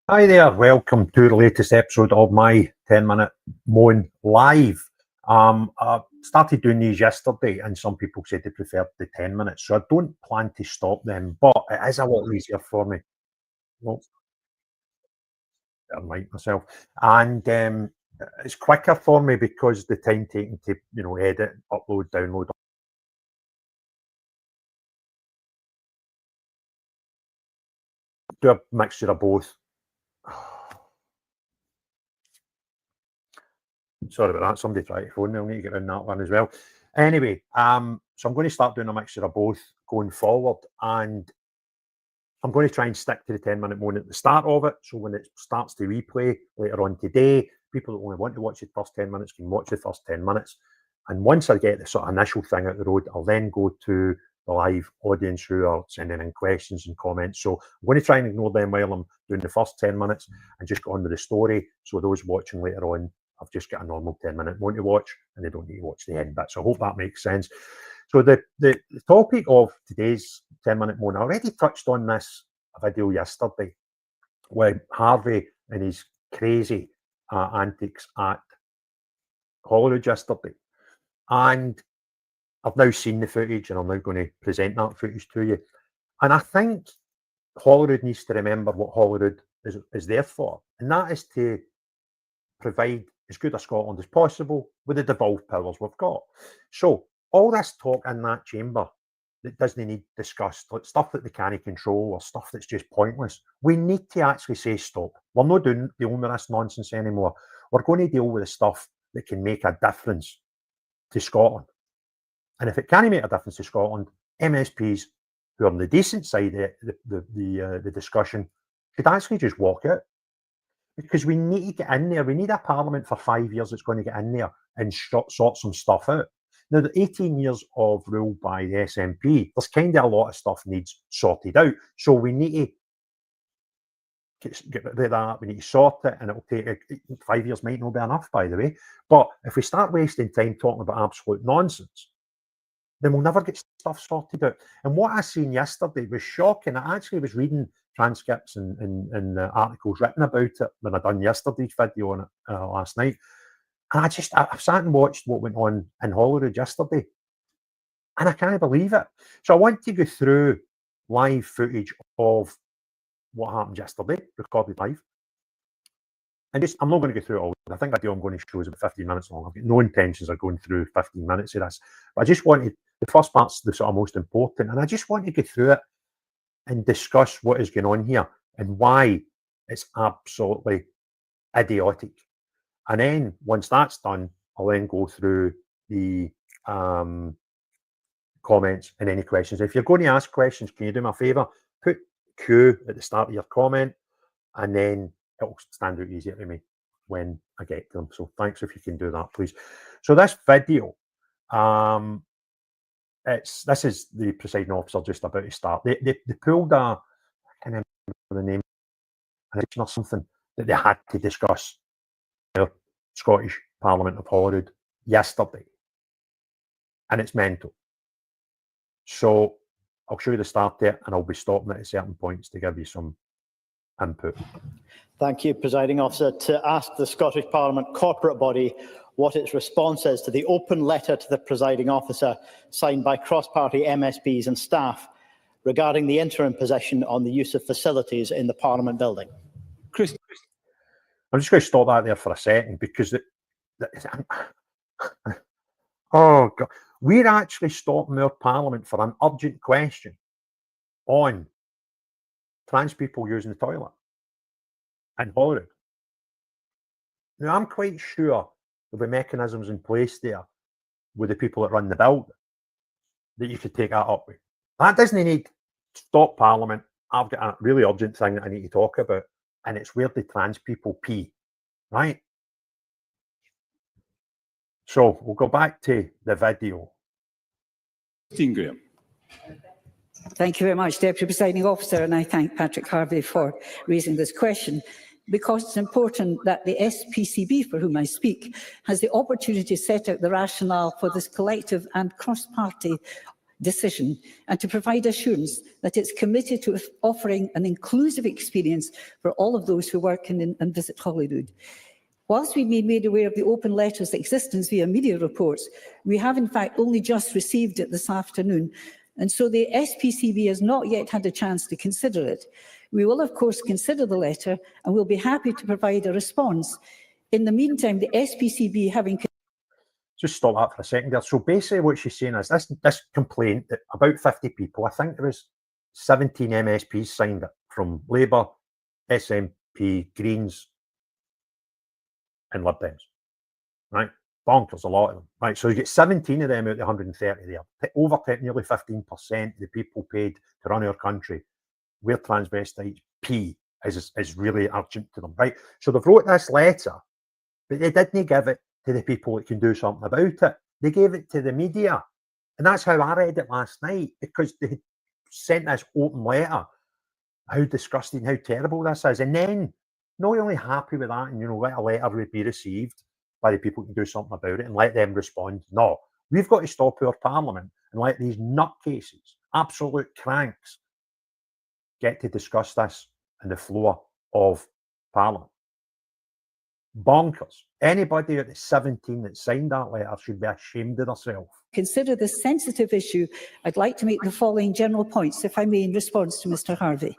Hi there, welcome to the latest episode of my 10-minute moan live. I started doing these yesterday and some people said they preferred the 10 minutes, so I don't plan to stop them, but it is a lot easier for me. Well, I might myself. And it's quicker for me because the time taken to, edit, upload, download. Do a mixture of both. Sorry about that. Somebody tried to phone me. I'll need to get in that one as well. Anyway, so I'm going to start doing a mixture of both going forward, and I'm going to try and stick to the 10-minute moan at the start of it. So when it starts to replay later on today, people that only want to watch the first 10 minutes can watch the first 10 minutes. And once I get the sort of initial thing out the road, I'll then go to the live audience who are sending in questions and comments. So I'm going to try and ignore them while I'm doing the first 10 minutes and just go on with the story. So those watching later on, I've just got a normal 10-minute moan to watch and they don't need to watch the end bit. So I hope that makes sense. So the topic of today's 10-minute moan, I already touched on this video yesterday with Harvie and his crazy antics at Holyrood yesterday. And I've now seen the footage and I'm now going to present that footage to you. And I think Holyrood needs to remember what Holyrood is there for. And that is to provide as good a Scotland as possible with the devolved powers we've got. So all this talk in that chamber that doesn't need discussed, like stuff that they can't control or stuff that's just pointless, we need to actually say stop. We're not doing the onerous nonsense anymore. We're going to deal with the stuff that can make a difference to Scotland. And if it can't make a difference to Scotland, MSPs who are on the decent side of the discussion should actually just walk out. Because we need to get in there. We need a parliament for 5 years that's going to get in there and sort some stuff out. Now, the 18 years of rule by the SNP, there's kind of a lot of stuff needs sorted out. So we need to get rid of that. We need to sort it, and it'll take 5 years. Might not be enough, by the way. But if we start wasting time talking about absolute nonsense, then we'll never get stuff sorted out. And what I seen yesterday was shocking. I actually was reading transcripts and articles written about it when I done yesterday's video on it last night. And I sat and watched what went on in Holyrood yesterday. And I can't believe it. So I want to go through live footage of what happened yesterday, recorded live. And I'm not going to go through it all. I think the video I'm going to show is about 15 minutes long. I've got no intentions of going through 15 minutes of this. But I just wanted, the first part's the sort of most important. And I just want to go through it and discuss what is going on here and why it's absolutely idiotic. And then once that's done, I'll then go through the comments and any questions. If you're going to ask questions, can you do me a favour? Put Q at the start of your comment, and then it'll stand out easier to me when I get to them. So thanks if you can do that, please. So this video, this is the presiding officer just about to start. They pulled I can't remember the name, or something that they had to discuss in the Scottish Parliament of Holyrood yesterday, and it's mental. So I'll show you the start there, and I'll be stopping at certain points to give you some input. Thank you, Presiding Officer. To ask the Scottish Parliament corporate body what its response is to the open letter to the Presiding Officer signed by cross-party MSPs and staff regarding the interim position on the use of facilities in the Parliament building. Chris, I'm just going to stop that there for a second because oh God, we're actually stopping our Parliament for an urgent question on trans people using the toilet in Holyrood. Now, I'm quite sure there'll be mechanisms in place there with the people that run the building that you could take that up with. That doesn't need to stop Parliament. I've got a really urgent thing that I need to talk about, and it's where the trans people pee, right? So we'll go back to the video. Graham. Thank you very much, Deputy Presiding Officer, and I thank Patrick Harvie for raising this question, because it's important that the SPCB, for whom I speak, has the opportunity to set out the rationale for this collective and cross-party decision and to provide assurance that it's committed to offering an inclusive experience for all of those who work in and visit Holyrood. Whilst we've been made aware of the open letter's existence via media reports, we have in fact only just received it this afternoon, and so the SPCB has not yet had a chance to consider it. We will, of course, consider the letter and we'll be happy to provide a response. In the meantime, the SPCB having... Just stop that for a second there. So basically what she's saying is this complaint that about 50 people, I think there was 17 MSPs signed it, from Labour, SNP, Greens and Lib Dems, right? Bonkers, a lot of them, right? So you get 17 of them out of the 130 there. Over nearly 15% of the people paid to run our country were transvestites. P is really urgent to them, right? So they've wrote this letter, but they didn't give it to the people that can do something about it. They gave it to the media. And that's how I read it last night, because they had sent this open letter, how disgusting, how terrible this is. And then, not only happy with that, and let a letter would be received by the people who can do something about it and let them respond. No, we've got to stop our parliament and let these nutcases, absolute cranks, get to discuss this on the floor of parliament. Bonkers. Anybody at the 17 that signed that letter should be ashamed of themselves. Consider this sensitive issue, I'd like to make the following general points, if I may, in response to Mr Harvie.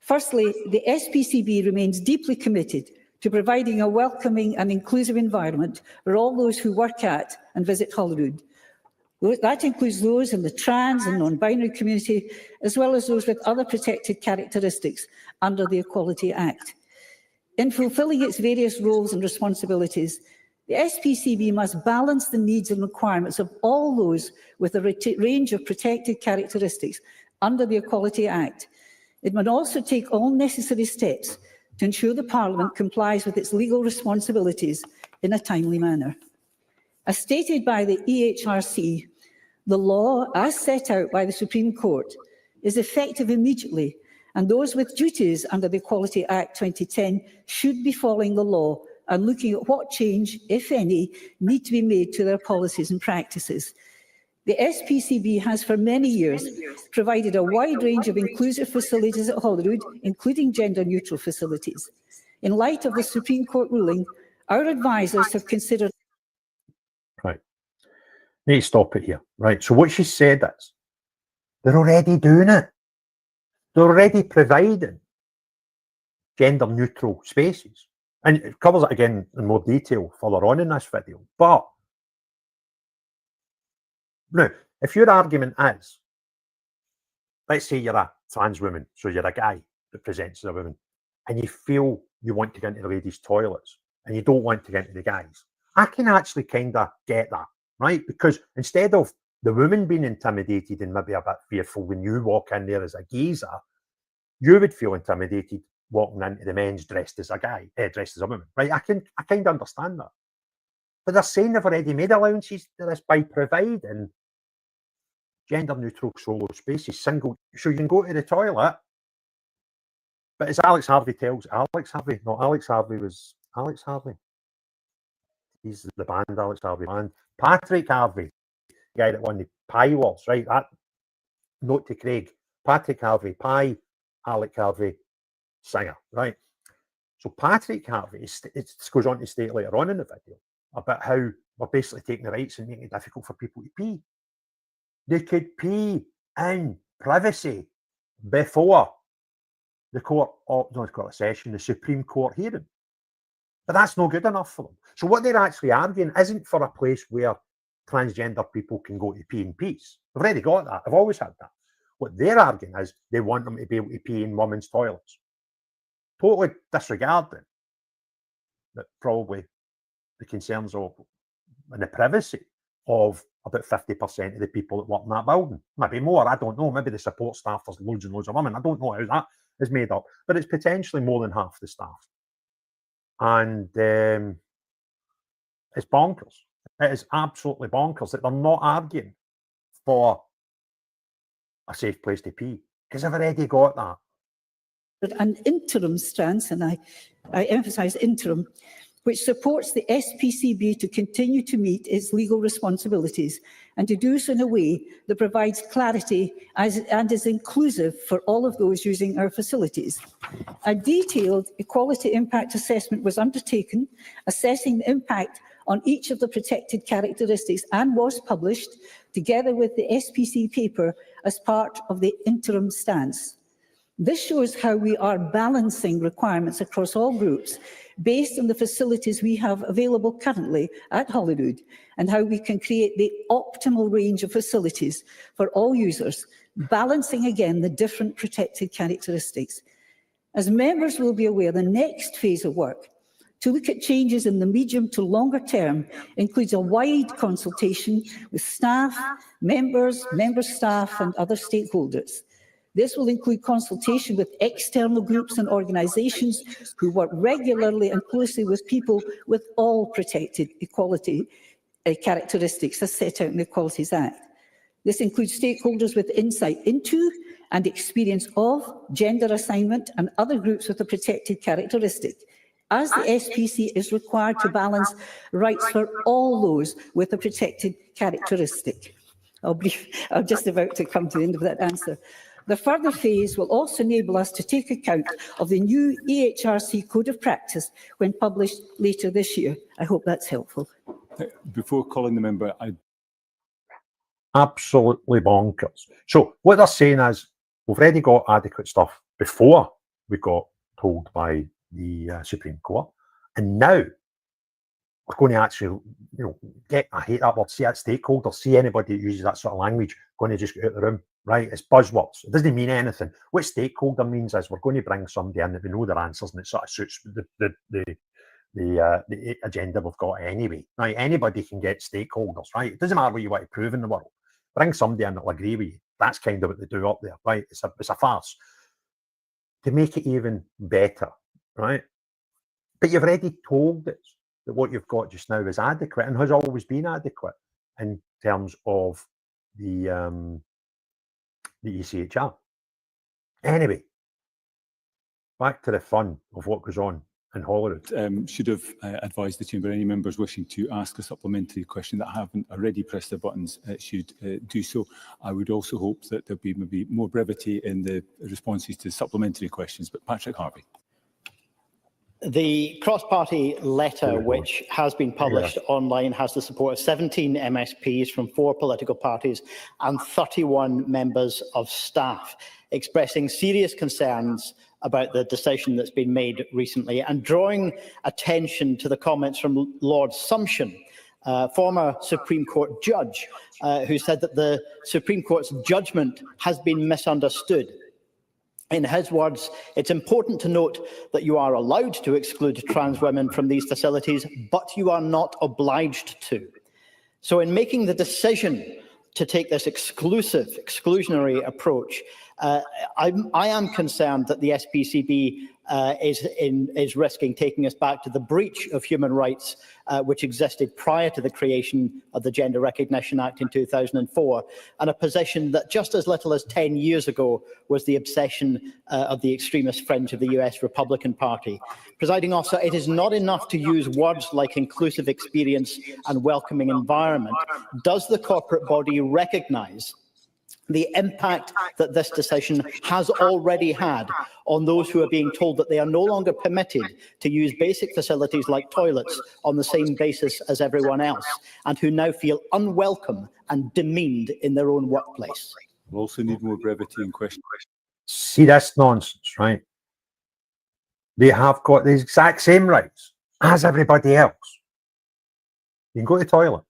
Firstly, the SPCB remains deeply committed to providing a welcoming and inclusive environment for all those who work at and visit Holyrood. That includes those in the trans and non-binary community, as well as those with other protected characteristics under the Equality Act. In fulfilling its various roles and responsibilities, the SPCB must balance the needs and requirements of all those with a range of protected characteristics under the Equality Act. It must also take all necessary steps to ensure the Parliament complies with its legal responsibilities in a timely manner. As stated by the EHRC, the law, as set out by the Supreme Court, is effective immediately, and those with duties under the Equality Act 2010 should be following the law and looking at what change, if any, need to be made to their policies and practices. The SPCB has for many years provided a wide range of inclusive facilities at Holyrood, including gender-neutral facilities. In light of the Supreme Court ruling, our advisers have considered... Right. Need to stop it here. Right. So what she said is, they're already doing it. They're already providing gender-neutral spaces. And it covers it again in more detail further on in this video. But now, if your argument is, let's say you're a trans woman, so you're a guy that presents as a woman, and you feel you want to get into the ladies' toilets, and you don't want to get into the guys, I can actually kind of get that, right? Because instead of the woman being intimidated and maybe a bit fearful when you walk in there as a geezer, you would feel intimidated walking into the men's dressed as a guy, dressed as a woman, right? I kind of understand that. But they're saying they've already made allowances to this by providing gender-neutral solo spaces, single, so you can go to the toilet. But as Alex Harvie, he's the band, Alex Harvie band. Patrick Harvie, the guy that won the Pie Wars, right? That note to Craig. Patrick Harvie, Pie, Alex Harvie, singer, right? So Patrick Harvie, it goes on to state later on in the video about how we're basically taking the rights and making it difficult for people to pee. They could pee in privacy before the the Supreme Court hearing. But that's not good enough for them. So what they're actually arguing isn't for a place where transgender people can go to pee in peace. They've already got that. They've always had that. What they're arguing is they want them to be able to pee in women's toilets. Totally disregarding that probably the concerns of and the privacy of about 50% of the people that work in that building. Maybe more, I don't know. Maybe the support staff, there's loads and loads of women. I don't know how that is made up, but it's potentially more than half the staff. And it's bonkers. It is absolutely bonkers that they're not arguing for a safe place to pee, because they've already got that. An interim stance, and I emphasise interim, which supports the SPCB to continue to meet its legal responsibilities and to do so in a way that provides clarity and is inclusive for all of those using our facilities. A detailed equality impact assessment was undertaken, assessing the impact on each of the protected characteristics, and was published together with the SPC paper as part of the interim stance. This shows how we are balancing requirements across all groups based on the facilities we have available currently at Holyrood, and how we can create the optimal range of facilities for all users, balancing again the different protected characteristics. As members will be aware, the next phase of work to look at changes in the medium to longer term includes a wide consultation with staff, members, member staff and other stakeholders. This will include consultation with external groups and organisations who work regularly and closely with people with all protected equality characteristics as set out in the Equalities Act. This includes stakeholders with insight into and experience of gender assignment and other groups with a protected characteristic, as the SPC is required to balance rights for all those with a protected characteristic. I'm just about to come to the end of that answer. The further phase will also enable us to take account of the new EHRC Code of Practice when published later this year. I hope that's helpful. Before calling the member, Absolutely bonkers. So what they're saying is we've already got adequate stuff before we got told by the Supreme Court, and now we're going to actually, I hate that word, see that stakeholder, see anybody that uses that sort of language, going to just get out of the room, right? It's buzzwords. It doesn't mean anything. What stakeholder means is we're going to bring somebody in that we know their answers and it sort of suits the agenda we've got anyway. Now, anybody can get stakeholders, right? It doesn't matter what you want to prove in the world. Bring somebody in that'll agree with you. That's kind of what they do up there, right? It's a farce. To make it even better, right? But you've already told us that what you've got just now is adequate and has always been adequate in terms of the ECHR. Anyway, back to the fun of what goes on in Holyrood. should have advised the Chamber any members wishing to ask a supplementary question that haven't already pressed their buttons should do so. I would also hope that there'll be maybe more brevity in the responses to supplementary questions. But Patrick Harvie. The cross-party letter, which has been published online, has the support of 17 MSPs from 4 political parties and 31 members of staff, expressing serious concerns about the decision that's been made recently and drawing attention to the comments from Lord Sumption, former Supreme Court judge, who said that the Supreme Court's judgment has been misunderstood. In his words, it's important to note that you are allowed to exclude trans women from these facilities, but you are not obliged to. So in making the decision to take this exclusionary approach, I am concerned that the SPCB is risking taking us back to the breach of human rights which existed prior to the creation of the Gender Recognition Act in 2004, and a position that just as little as 10 years ago was the obsession of the extremist fringe of the US Republican Party. Presiding Officer, it is not enough to use words like inclusive experience and welcoming environment. Does the corporate body recognise the impact that this decision has already had on those who are being told that they are no longer permitted to use basic facilities like toilets on the same basis as everyone else, and who now feel unwelcome and demeaned in their own workplace? We'll also need more brevity in question. See, that's nonsense, right? They have got the exact same rights as everybody else. You can go to the toilet.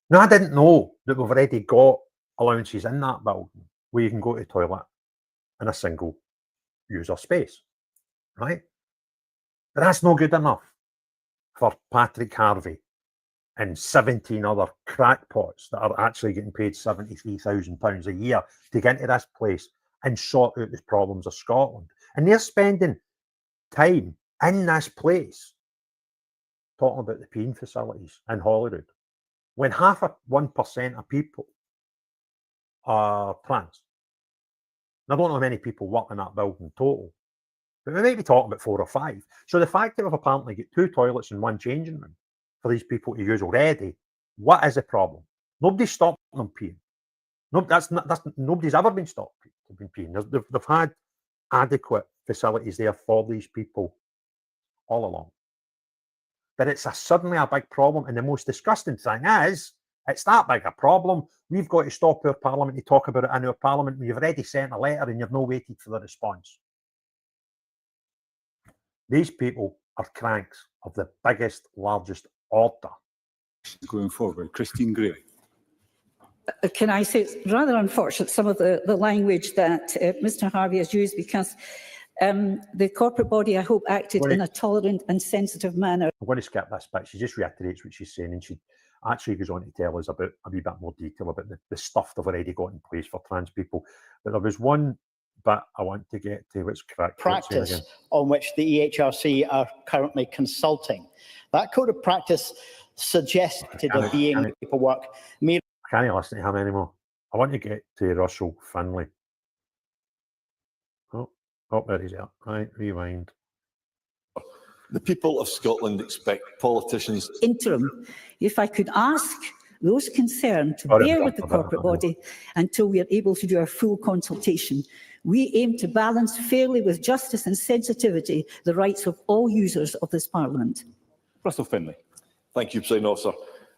Now, I didn't know that we've already got allowances in that building where you can go to the toilet in a single user space, right? But that's not good enough for Patrick Harvie and 17 other crackpots that are actually getting paid £73,000 a year to get into this place and sort out the problems of Scotland. And they're spending time in this place talking about the peeing facilities in Holyrood, when 1% of people are trans. And I don't know how many people work in that building total, but we might be talking about 4 or 5. So the fact that we've apparently got 2 toilets and 1 changing room for these people to use already, what is the problem? Nobody's stopping them peeing. No, nobody's ever been stopped from peeing. They've had adequate facilities there for these people all along. But it's suddenly a big problem, and the most disgusting thing is, it's that big a problem. We've got to stop our parliament to talk about it in our parliament. We've already sent a letter and you've not waited for the response. These people are cranks of the biggest, largest order. Going forward, Christine Gray. Can I say it's rather unfortunate, some of the language that Mr Harvie has used, because the corporate body, I hope, acted in a tolerant and sensitive manner. I'm going to skip this bit. She just reiterates what she's saying, and she actually goes on to tell us about a wee bit more detail about the stuff they've already got in place for trans people. But there was one bit I want to get to, which correct practice on which the EHRC are currently consulting. That code of practice suggested of being paperwork. I can't listen to him anymore. I want to get to Russell Finlay. Oh, there he's at. Right, rewind. The people of Scotland expect politicians... Interim, if I could ask those concerned to bear with the corporate body until we are able to do our full consultation. We aim to balance fairly with justice and sensitivity the rights of all users of this Parliament. Russell Finlay. Thank you, Presiding Officer.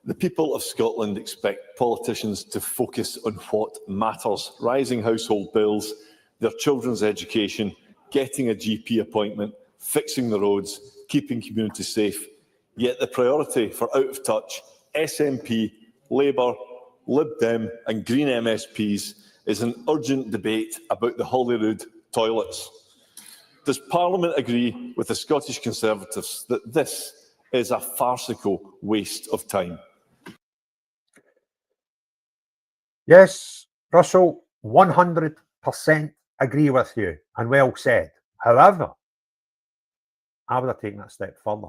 The people of Scotland expect politicians to focus on what matters: rising household bills, their children's education, getting a GP appointment, fixing the roads, keeping communities safe. Yet the priority for out-of-touch SNP, Labour, Lib Dem and Green MSPs is an urgent debate about the Holyrood toilets. Does Parliament agree with the Scottish Conservatives that this is a farcical waste of time? Yes, Russell, 100% agree with you, and well said. However, I would have taken that a step further.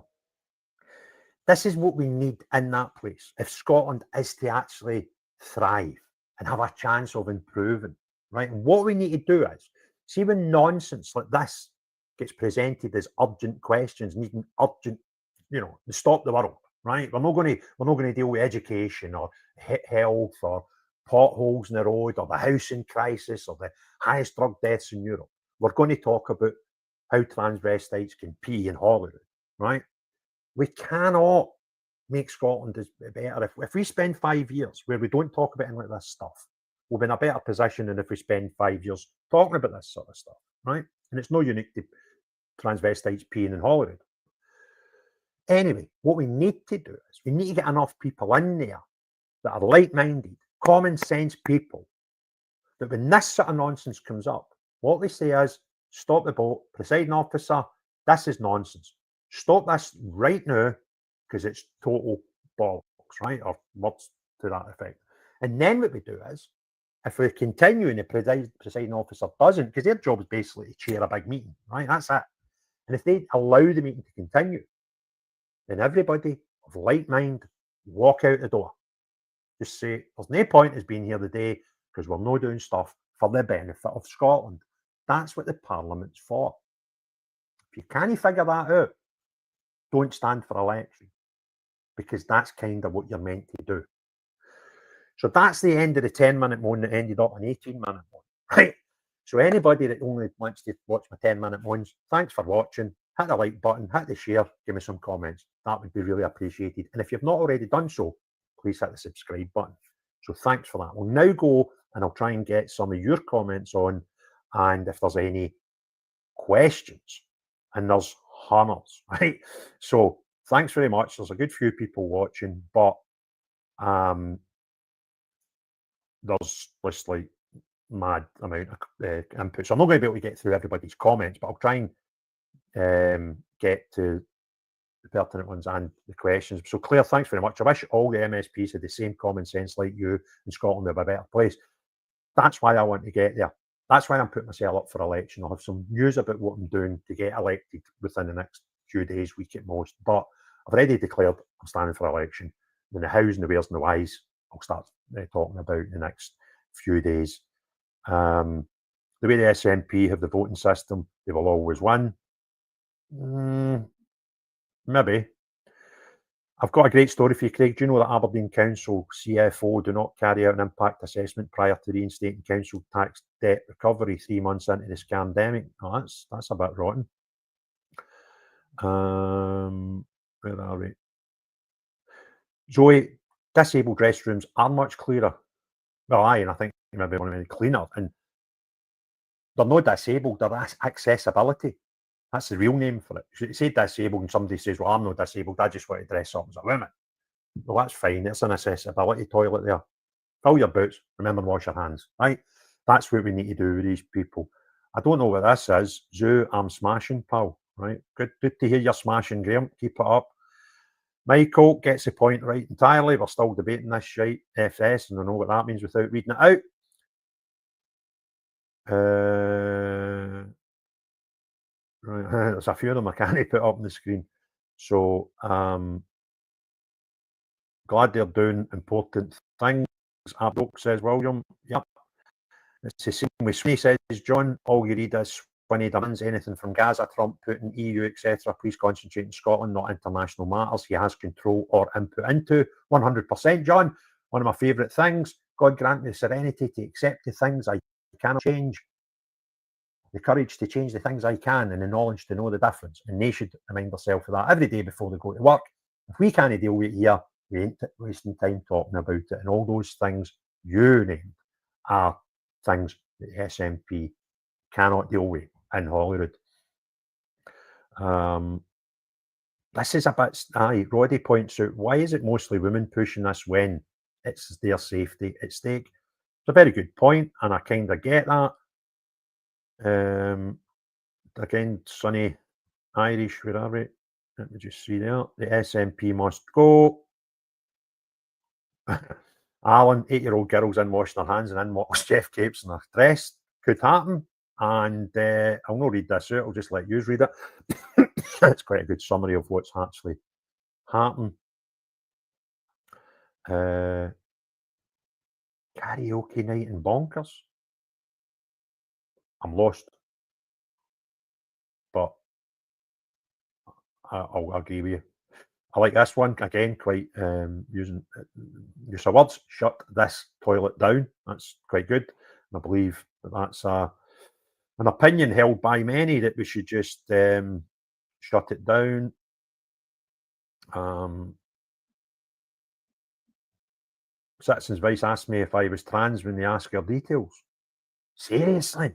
This is what we need in that place if Scotland is to actually thrive and have a chance of improving, right? And what we need to do is, see when nonsense like this gets presented as urgent questions, needing urgent, to stop the world, right? We're not going to deal with education or health or potholes in the road or the housing crisis or the highest drug deaths in Europe. We're going to talk about how transvestites can pee in Holyrood, right? We cannot make Scotland better. If we spend 5 years where we don't talk about any of this stuff, we'll be in a better position than if we spend 5 years talking about this sort of stuff, right? And it's no unique to transvestites peeing in Holyrood. Anyway, what we need to do is we need to get enough people in there that are like-minded, common sense people, that when this sort of nonsense comes up, what they say is, stop the boat, Presiding Officer, this is nonsense. Stop this right now, because it's total bollocks, right? Or words to that effect. And then what we do is, if we continue and the Presiding Officer doesn't, because their job is basically to chair a big meeting, right? That's it. And if they allow the meeting to continue, then everybody of like mind walk out the door. Just say, there's no point as being here today because we're not doing stuff for the benefit of Scotland. That's what the Parliament's for. If you can't figure that out, don't stand for election, because that's kind of what you're meant to do. So that's the end of the 10-minute moan that ended up an 18-minute moan, right? So anybody that only wants to watch my 10-minute moans, thanks for watching. Hit the like button, hit the share, give me some comments. That would be really appreciated. And if you've not already done so, please hit the subscribe button. So thanks for that. We'll now go and I'll try and get some of your comments on, and if there's any questions, and there's hundreds, right? So thanks very much. There's a good few people watching, but there's just like mad amount of input. So I'm not going to be able to get through everybody's comments, but I'll try and get to the pertinent ones and the questions. So Claire, thanks very much. I wish all the MSPs had the same common sense like you, and Scotland would be a better place. That's why I want to get there. That's why I'm putting myself up for election. I'll have some news about what I'm doing to get elected within the next few days, week at most. But I've already declared I'm standing for election. Then the hows and the wheres and the whys I'll start talking about in the next few days. The way the SNP have the voting system, they will always win. Maybe. I've got a great story for you, Craig. Do you know that Aberdeen Council CFO do not carry out an impact assessment prior to reinstating council tax debt recovery 3 months into this pandemic? Oh, that's a bit rotten. Where are we? Zoe, disabled restrooms are much clearer. Well, aye, and I think maybe one of them cleaner. And they're not disabled, they're accessibility. That's the real name for it. You say disabled and somebody says, well, I'm not disabled, I just want to dress up as a woman. Well, that's fine. It's an accessibility toilet there. Fill your boots, remember to wash your hands, right? That's what we need to do with these people. I don't know what this is. Zoo, I'm smashing, pal, right? Good to hear you're smashing, Graham. Keep it up. Michael gets the point right entirely. We're still debating this shite, FS, and I know what that means without reading it out. Right, there's a few of them I can't put up on the screen. So, glad they're doing important things. Abdok says, William, yep. It's the same with Sweeney, says John. All you read is Sweeney demands anything from Gaza, Trump, Putin, EU, etc. Please concentrate in Scotland, not international matters. He has control or input into. 100%, John. One of my favourite things. God grant me the serenity to accept the things I cannot change, the courage to change the things I can, and the knowledge to know the difference. And they should remind themselves of that every day before they go to work. If we can't deal with it here, we ain't wasting time talking about it. And all those things you named are things that the SNP cannot deal with in Holyrood. This is a bit, Roddy points out, why is it mostly women pushing this when it's their safety at stake? It's a very good point, and I kind of get that. Again, Sunny Irish, where are we? Let me just see there. The SNP must go. Alan, 8-year-old girls in washing their hands and in walks Jeff Capes in their dress. Could happen. And I'll not read this out, I'll just let you read it. It's quite a good summary of what's actually happened. Karaoke night in Bonkers. I'm lost. But I'll agree with you. I like this one, again, quite using use of words. Shut this toilet down. That's quite good. And I believe that's an opinion held by many that we should just shut it down. Citizens Vice asked me if I was trans when they asked her details. Seriously?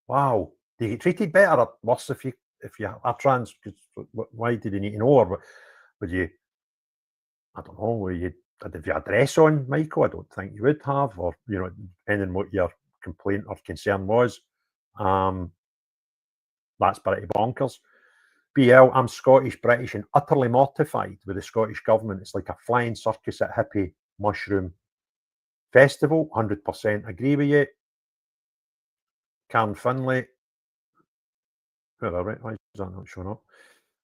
Wow. Do you get treated better or worse if you are trans? Why did you need to know? Or would you, I don't know, would you have your dress on, Michael? I don't think you would have, or, you know, depending on what your complaint or concern was. That's pretty bonkers. BL, I'm Scottish, British, and utterly mortified with the Scottish government. It's like a flying circus at Hippie Mushroom Festival. 100% agree with you. Karen Finlay. Where are we? Why is that not showing up?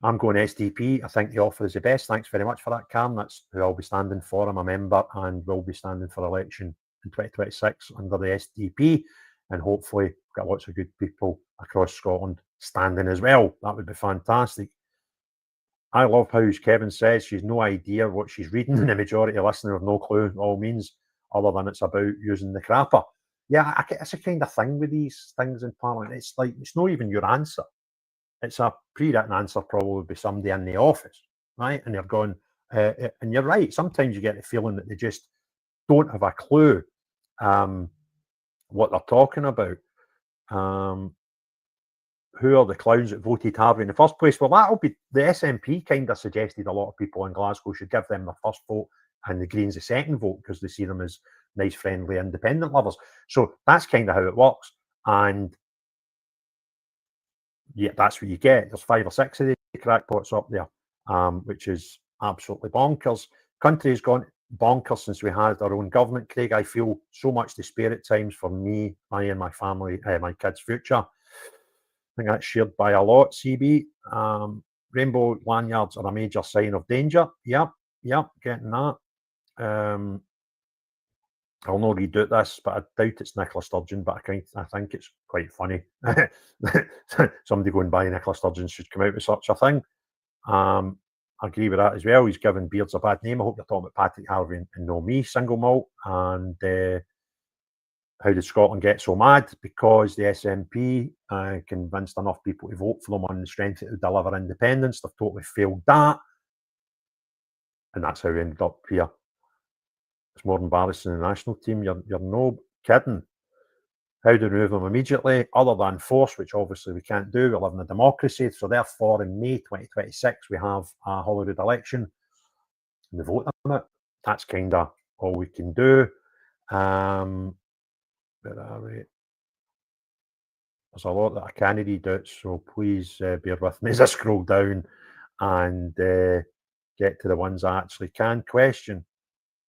I'm going SDP. I think the offer is the best. Thanks very much for that, Karen. That's who I'll be standing for. I'm a member and will be standing for election in 2026 under the SDP. And hopefully we've got lots of good people across Scotland standing as well. That would be fantastic. I love how Kevin says she's no idea what she's reading, and the majority of listeners have no clue all means, other than it's about using the crapper. Yeah, it's a kind of thing with these things in Parliament. It's like, it's not even your answer. It's a pre-written answer, probably by somebody in the office, right? And you're going, and you're right. Sometimes you get the feeling that they just don't have a clue what they're talking about. Who are the clowns that voted Harvie in the first place? Well, that'll be the SNP kind of suggested a lot of people in Glasgow should give them the first vote and the Greens the second vote because they see them as nice, friendly, independent lovers. So that's kind of how it works. And yeah, that's what you get. There's 5 or 6 of the crackpots up there, which is absolutely bonkers. Country has gone bonkers since we had our own government, Craig. I feel so much despair at times for me, and my family, my kids' future. I think that's shared by a lot, CB. Rainbow lanyards are a major sign of danger. Yep, getting that. I'll not read out this, but I doubt it's Nicola Sturgeon, but I think it's quite funny. Somebody going by Nicola Sturgeon should come out with such a thing. I agree with that as well. He's given Beards a bad name. I hope you're talking about Patrick Harvie and no me, single malt. And how did Scotland get so mad? Because the SNP convinced enough people to vote for them on the strength that they deliver independence. They've totally failed that. And that's how we ended up here. It's more embarrassing than the national team. You're no kidding. How do we remove them immediately? Other than force, which obviously we can't do. We live in a democracy. So therefore, in May 2026, we have a Holyrood election. And we vote on it. That's kind of all we can do. Where are we? There's a lot that I can't read out, so please bear with me as I scroll down and get to the ones I actually can question.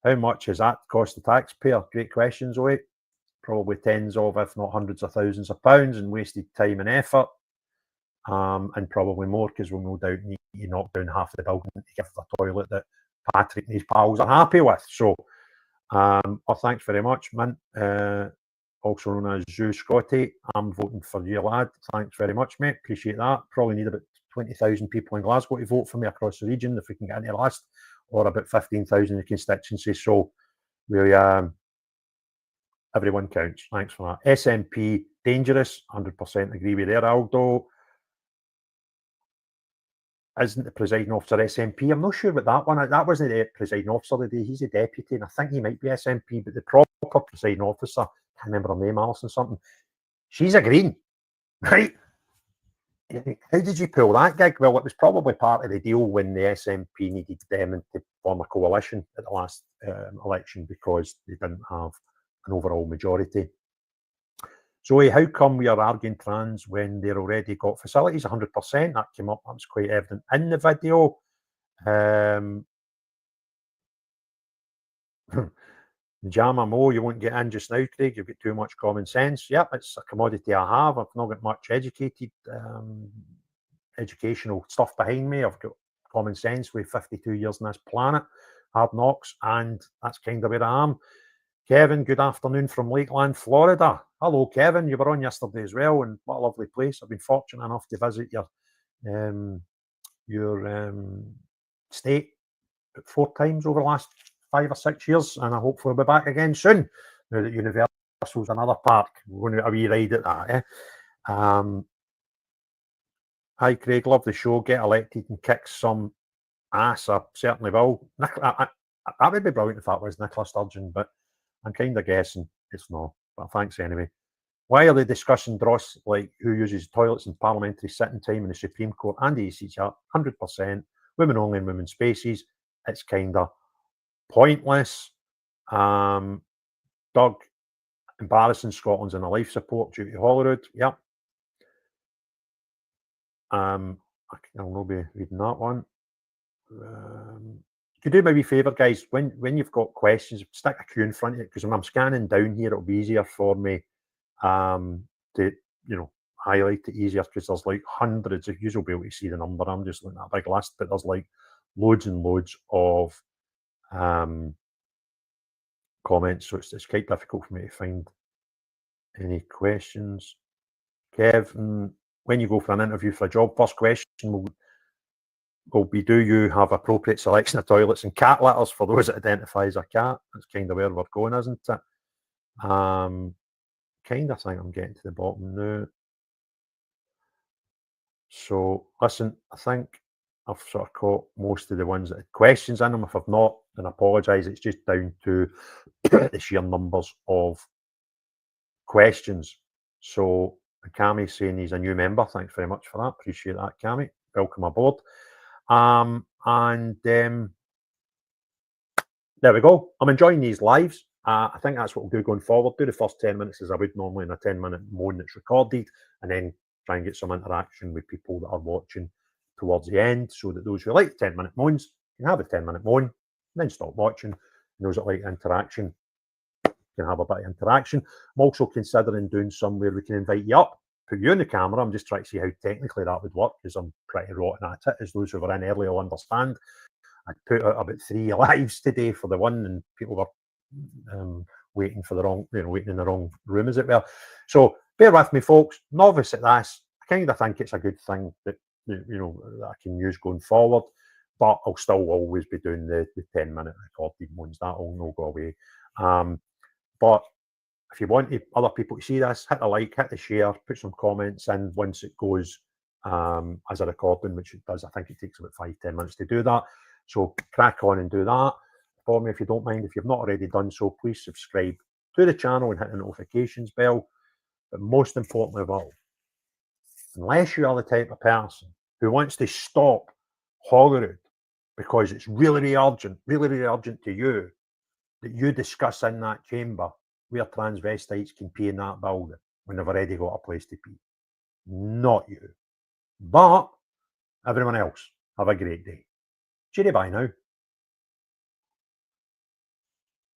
How much has that cost the taxpayer? Great question, Zoe. Probably tens of, if not hundreds of thousands of pounds in wasted time and effort. And probably more, because we'll no doubt need to knock down half the building to give the toilet that Patrick and his pals are happy with. So, well, thanks very much, Mint. Also known as Zoo Scotty. I'm voting for you, lad. Thanks very much, mate. Appreciate that. Probably need about 20,000 people in Glasgow to vote for me across the region if we can get into the list, or about 15,000 in the constituency. So, really, everyone counts. Thanks for that. SNP, dangerous. 100% agree with there, Aldo. Isn't the presiding officer SNP? I'm not sure about that one. That wasn't the presiding officer today. He's a deputy, and I think he might be SNP, but the proper presiding officer, I can't remember her name, Alison something. She's a Green, right? How did you pull that gig? Well, it was probably part of the deal when the SNP needed them to form a coalition at the last election because they didn't have an overall majority. Zoe, how come we are arguing trans when they're already got facilities? 100%. That came up. That was quite evident in the video. Jama Mo, you won't get in just now, Craig. You've got too much common sense. Yep, it's a commodity I have. I've not got much educational stuff behind me. I've got common sense with 52 years on this planet, hard knocks, and that's kind of where I am. Kevin, good afternoon from Lakeland, Florida. Hello, Kevin. You were on yesterday as well, and what a lovely place. I've been fortunate enough to visit your state 4 times over the last 5 or 6 years, and I hope we'll be back again soon. Now that Universal's another park, we're going to a wee ride at that. Hi, Craig. Love the show. Get elected and kick some ass. I certainly will. That would be brilliant if that was Nicola Sturgeon, but I'm kind of guessing it's not. But thanks anyway. Why are they discussing dross like who uses toilets in parliamentary sitting time in the Supreme Court and the ECR? 100%. Women only in women's spaces. It's kind of pointless. Doug, embarrassing. Scotland's in a life support due to Holyrood. Yep. I'll not be reading that one. Could you do me a favour, guys? When you've got questions, stick a queue in front of it, because when I'm scanning down here, it'll be easier for me to highlight it easier, because there's like hundreds of you'll be able to see the number. I'm just looking at a big list, but there's like loads and loads of comments, so it's quite difficult for me to find any questions. Kevin, when you go for an interview for a job, first question will be, do you have appropriate selection of toilets and cat litters for those that identify as a cat? That's kind of where we're going, isn't it? Kind of think I'm getting to the bottom now. So, listen, I think I've sort of caught most of the ones that had questions in them. If I've not, then I apologise. It's just down to the sheer numbers of questions. So, Cammie's saying he's a new member. Thanks very much for that. Appreciate that, Cammie. Welcome aboard. There we go. I'm enjoying these lives. I think that's what we'll do going forward. Do the first 10 minutes as I would normally in a 10-minute moan that's recorded, and then try and get some interaction with people that are watching towards the end, so that those who like 10-minute moans can have a 10-minute moan, and then stop watching. And those that like interaction can have a bit of interaction. I'm also considering doing somewhere we can invite you up, put you in the camera. I'm just trying to see how technically that would work, because I'm pretty rotten at it, as those who were in early will understand. I put out about 3 lives today for the one, and people were waiting for the wrong, waiting in the wrong room, as it were. So bear with me, folks. Novice at this. I kind of think it's a good thing that that I can use going forward, but I'll still always be doing the 10-minute recorded ones. That will not go away. But if you want other people to see this, hit the like, hit the share, put some comments in once it goes as a recording, which it does. I think it takes about 5-10 minutes to do that. So crack on and do that for me if you don't mind. If you've not already done so, please subscribe to the channel and hit the notifications bell. But most importantly of all, unless you are the type of person who wants to stop Holyrood because it's really urgent to you that you discuss in that chamber where transvestites can pee in that building when they've already got a place to pee. Not you. But everyone else, have a great day. Cheerio, bye now.